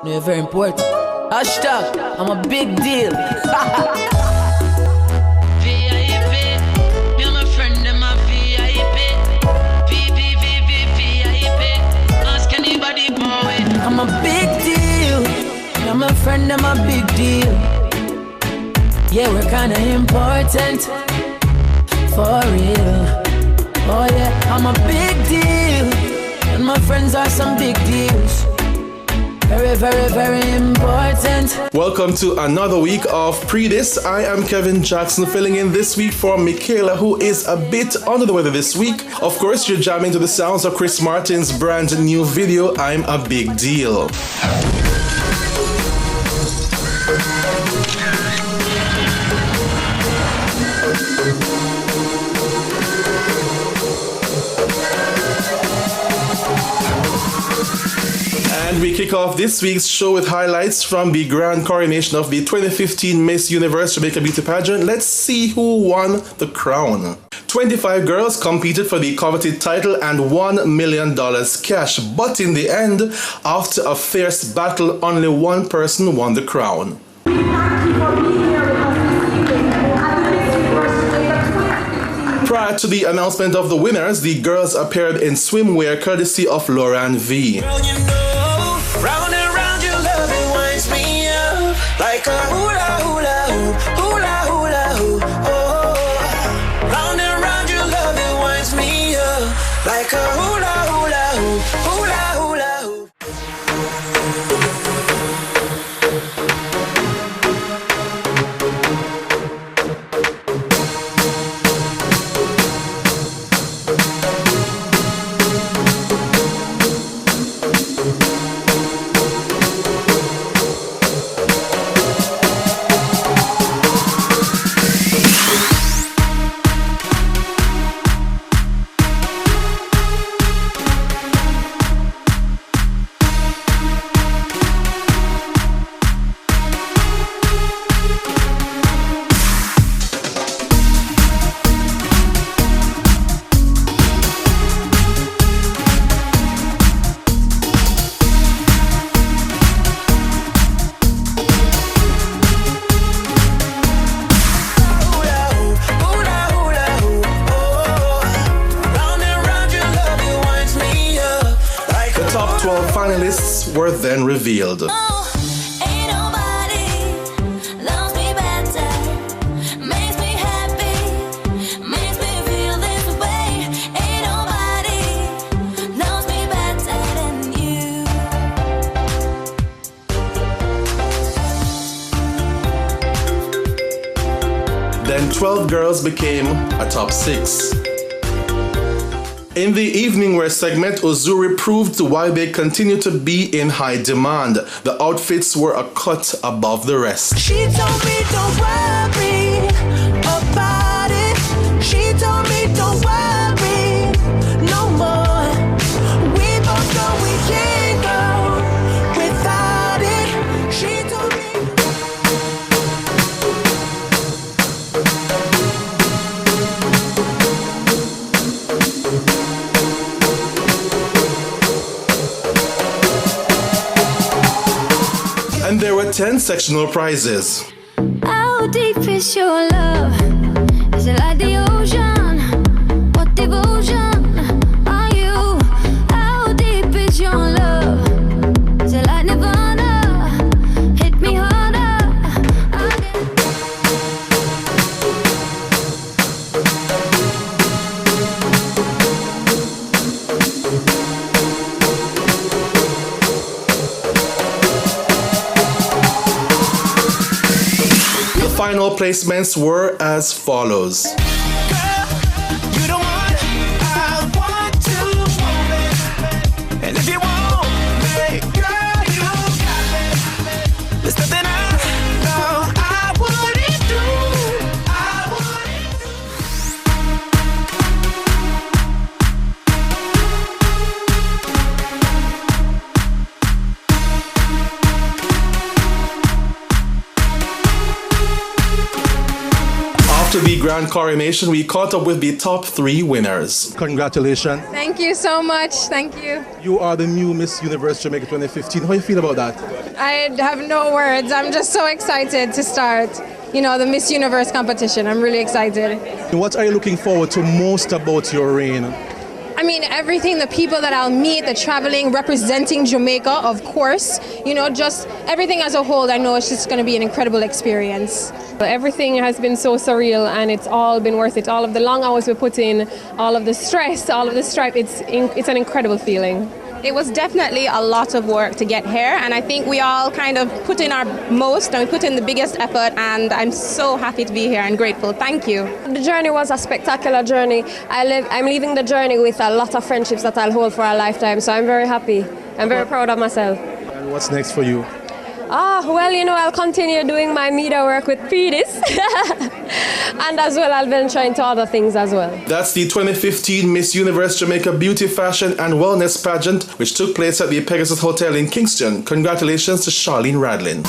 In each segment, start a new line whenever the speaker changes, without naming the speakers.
No, you're very important. Hashtag, I'm a big deal.
VIP, me and my friend, them a VIP. VIP. Ask anybody, boy.
I'm a big deal. Me and my friend, I'm a big deal. Yeah, we're kinda important. For real. Oh yeah, I'm a big deal. And my friends are some big deals. Very important.
Welcome to another week of Pre-Dis. I am Kevin Jackson, filling in this week for Michaela, who is a bit under the weather this week. Of course, you're jamming to the sounds of Chris Martin's brand new video, I'm a Big Deal. And we kick off this week's show with highlights from the grand coronation of the 2015 Miss Universe Jamaica Beauty Pageant. Let's see who won the crown. 25 girls competed for the coveted title and $1 million cash, but in the end, after a fierce battle, only one person won the crown. Prior to the announcement of the winners, the girls appeared in swimwear courtesy of Lauren V.
Girl, you know, round and round your love, it winds me up like a hula hula hoop, hula hula hoop. Oh, round and round your love, it winds me up like a hula hula hoop, hula hula hoop.
Finalists were then revealed. Then 12 girls became a top 6. In the evening wear segment, Uzuri proved why they continue to be in high demand. The outfits were a cut above the rest.
She told me don't worry about it. She told me don't worry no more. We both know we can't go without it. She told me.
And there were 10 sectional prizes.
How deep is your love? Is it like the ocean? What devotion are you? How deep is your love? Is it like Nirvana? Hit me harder again.
The final placements were as follows. After After the grand coronation, we caught up with the top 3 winners. Congratulations.
Thank you so much. Thank you.
You are the new Miss Universe Jamaica 2015. How do you feel about that?
I have no words. I'm just so excited to start, the Miss Universe competition. I'm really excited.
What are you looking forward to most about your reign?
I mean, everything, the people that I'll meet, the traveling, representing Jamaica, of course, just everything as a whole. I know it's just going to be an incredible experience.
Everything has been so surreal, and it's all been worth it. All of the long hours we put in, all of the stress, all of the stripe, it's an incredible feeling.
It was definitely a lot of work to get here, and I think we all kind of put in our most and we put in the biggest effort, and I'm so happy to be here and grateful. Thank you.
The journey was a spectacular journey. I'm leaving the journey with a lot of friendships that I'll hold for a lifetime, so I'm very happy. I'm very proud of myself.
And what's next for you?
I'll continue doing my media work with Pedis. And as well, I'll venture into other things as well.
That's the 2015 Miss Universe Jamaica Beauty, Fashion and Wellness Pageant, which took place at the Pegasus Hotel in Kingston. Congratulations to Charlene Radlin.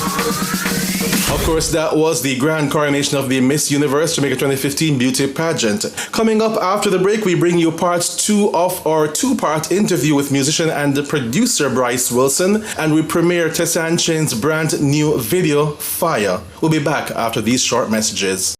Of course, that was the grand coronation of the Miss Universe Jamaica 2015 Beauty Pageant. Coming up after the break, we bring you part 2 of our 2-part interview with musician and producer Bryce Wilson, and we premiere Tessanne Chain's brand new video, Fire. We'll be back after these short messages.